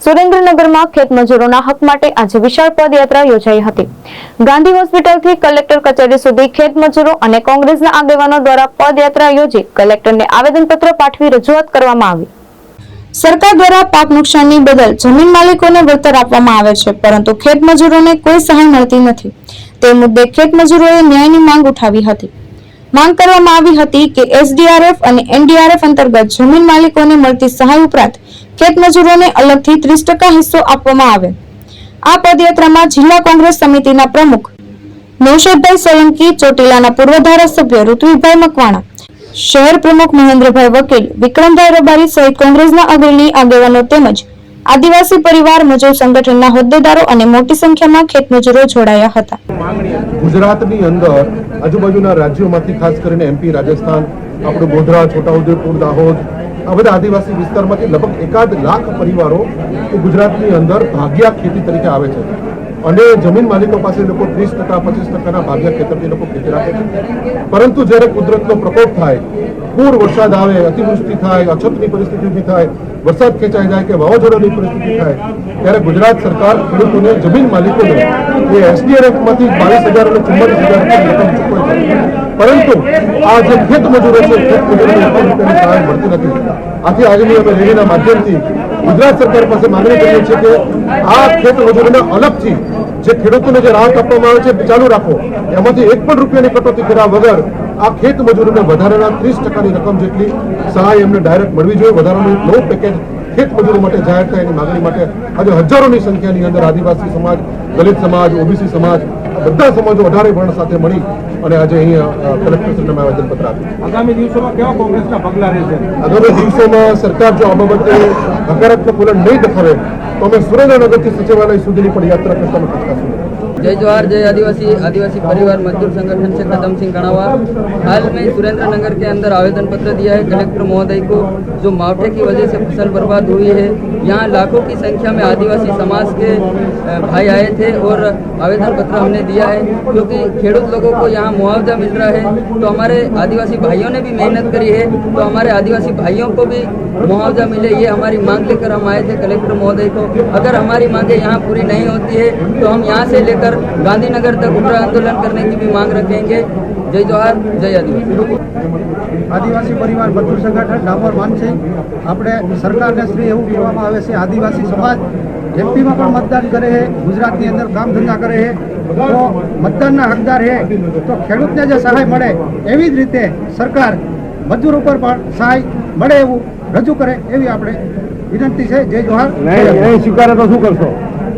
સુરેન્દ્રનગરમાં ખેતમજૂરોના હક માટે આજે વિશાળ પદયાત્રા યોજાઈ હતી। ગાંધી હોસ્પિટલથી કલેક્ટર કચેરી સુધી ખેતમજૂરો અને કોંગ્રેસના આગેવાનો દ્વારા પદયાત્રા યોજી કલેક્ટરને આવેદનપત્ર પાઠવી રજૂઆત કરવામાં આવી। સરકાર દ્વારા પાક નુકસાનની બદલ જમીન માલિકોને વળતર આપવામાં આવે છે, પરંતુ ખેતમજૂરોને કોઈ સહાય મળતી નથી। તે મુદ્દે ખેતમજૂરોએ ન્યાયની માંગ ઉઠાવી હતી। માંગ કરવામાં આવી હતી કે એસડીઆરએફ અને એનડીઆરએફ અંતર્ગત જમીન માલિકોને મળતી સહાય ઉપરાંત ખેતમજૂરોને અલગથી 30% હિસ્સો આપવામાં આવે। આ પદયાત્રામાં જિલ્લા કોંગ્રેસ સમિતિના પ્રમુખ નૌશદભાઈ સોલંકી, ચોટીલાના પૂર્વ ધારાસભ્ય ઋત્વિભાઈ મકવાણા, શહેર પ્રમુખ મહેન્દ્રભાઈ વકીલ, વિક્રમભાઈ રબારી સહિત કોંગ્રેસના અગ્રણી આગેવાનો તેમજ આદિવાસી પરિવાર મજૂર સંગઠનના હોદ્દેદારો અને મોટી સંખ્યામાં ખેતમજૂરો જોડાયા હતા। ગુજરાતની અંદર આજુબાજુના રાજ્યોમાંથી ખાસ કરીને એમપી, રાજસ્થાન, આપણું ગોધરા, છોટાઉદેપુર, દાહોદ, આ બધા આદિવાસી વિસ્તારમાંથી લગભગ 1 લાખ પરિવારો ગુજરાતની અંદર ભાગ્યા ખેતી તરીકે આવે છે અને જમીન માલિકો પાસે લોકો 30%, 25%ના ભાગ્યા ખેતરથી લોકો ખેતી રાખે છે। પરંતુ જ્યારે કુદરતનો પ્રકોપ થાય, પૂર વરસાદ આવે, અતિવૃષ્ટિ થાય, અછતની પરિસ્થિતિ ઊભી થાય, વરસાદ ખેંચાઈ જાય કે વાવાઝોડાની પરિસ્થિતિ થાય, ત્યારે ગુજરાત સરકાર ખેડૂતોને, જમીન માલિકોને એ એસડીઆરએફમાંથી 22,000 અને 44,000 રકમ ચૂકવે છે, પરંતુ આ જે ખેત મજૂરો છે, ખેત મજૂરોને રૂપિયાની સહાય મળતી નથી। આથી આજની અમે રેલીના માધ્યમથી ગુજરાત સરકાર પાસે માંગણી કરીએ છીએ કે આ ખેત મજૂરોને અલગથી જે ખેડૂતોને જે રાહત આપવામાં આવે છે ચાલુ રાખો, એમાંથી 1 પણ રૂપિયાની કટોતી કર્યા વગર આ ખેત મજૂરોને વધારાના 30%ની રકમ જેટલી સહાય એમને ડાયરેક્ટ મળવી જોઈએ। વધારાનું એક નવું પેકેજ ખેત મજૂરો માટે જાહેર થાય એની માંગણી માટે આજે હજારોની સંખ્યાની અંદર આદિવાસી સમાજ, દલિત સમાજ, ઓબીસી સમાજ, બધા સમાજો 18 વર્ણ સાથે મળી અને આજે અહીંયા કલેક્ટરશ્રીને આવેદનપત્ર આપ્યું। આગામી દિવસોમાં કેવા કોંગ્રેસના પગલાં રહેશે? આગામી દિવસોમાં સરકાર જો આ બાબતે હકારાત્મક વલણ નહીં દખાવે તો અમે સુરેન્દ્રનગરથી સચિવાલય સુધીની પણ યાત્રા કરતા અટકાશું। जय जोहार, जय आदिवासी परिवार मजदूर संगठन से कदम सिंह कणावा। हाल में सुरेंद्रनगर के अंदर आवेदन पत्र दिया है कलेक्टर महोदय को, जो मावठे की वजह से फसल बर्बाद हुई है। यहाँ लाखों की संख्या में आदिवासी समाज के भाई आए थे और आवेदन पत्र हमने दिया है, क्योंकि खेडूत लोगों को यहाँ मुआवजा मिल रहा है। तो हमारे आदिवासी भाइयों ने भी मेहनत करी है, तो हमारे आदिवासी भाइयों को भी मुआवजा मिले, ये हमारी मांग लेकर हम आए थे कलेक्टर महोदय को। अगर हमारी मांगे यहाँ पूरी नहीं होती है तो हम यहाँ से लेकर गांधीनगर तक उग्र आंदोलन करने की भी मांग रखेंगे। जय जोहार, जय આદિવાસી પરિવાર મજદૂર સંગઠન ડામોર માનસિંહ, આપણે સરકારને શ્રી એવું કહેવામાં આવે છે આદિવાસી સમાજ એમપીમાં પણ મતદાન કરે છે, ગુજરાતની અંદર કામ ધંધા કરે છે, તો મતદાનના હકદાર છે તો ખેડૂતને જે સહાય મળે એવી જ રીતે સરકાર મજૂર ઉપર પણ સહાય મળે એવું રજૂ કરે એવી આપણે વિનંતી છે। જય જોહાર। નહીં સ્વીકારે તો શું કરશો?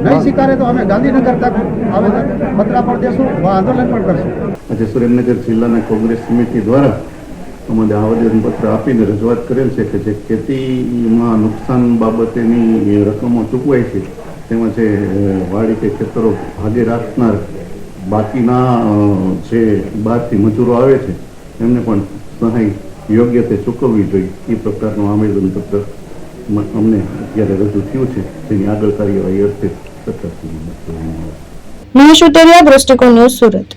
નહીં સ્વીકારે તો અમે ગાંધીનગર તક આવેદન પત્ર પણ દેશું, આંદોલન પણ કરશું। આજે સુરેન્દ્રનગર જિલ્લાના કોંગ્રેસ સમિતિ દ્વારા અમારે આવેદનપત્ર આપીને રજૂઆત કરેલ છે કે જે ખેતીમાં નુકસાન બાબતેની રકમો ચૂકવાય છે તેમાં જે વાડી કે ખેતરો ભાગે રાખનાર બાકીના જે બહારથી મજૂરો આવે છે એમને પણ સહાય યોગ્ય તે ચૂકવવી જોઈએ, એ પ્રકારનું આવેદનપત્ર અમને અત્યારે રજૂ થયું છે, જેની આગળ કાર્યવાહી અર્થે સરકાર મહેશ ઉતરિયા, દ્રષ્ટિકોણ ન્યૂઝ, સુરત।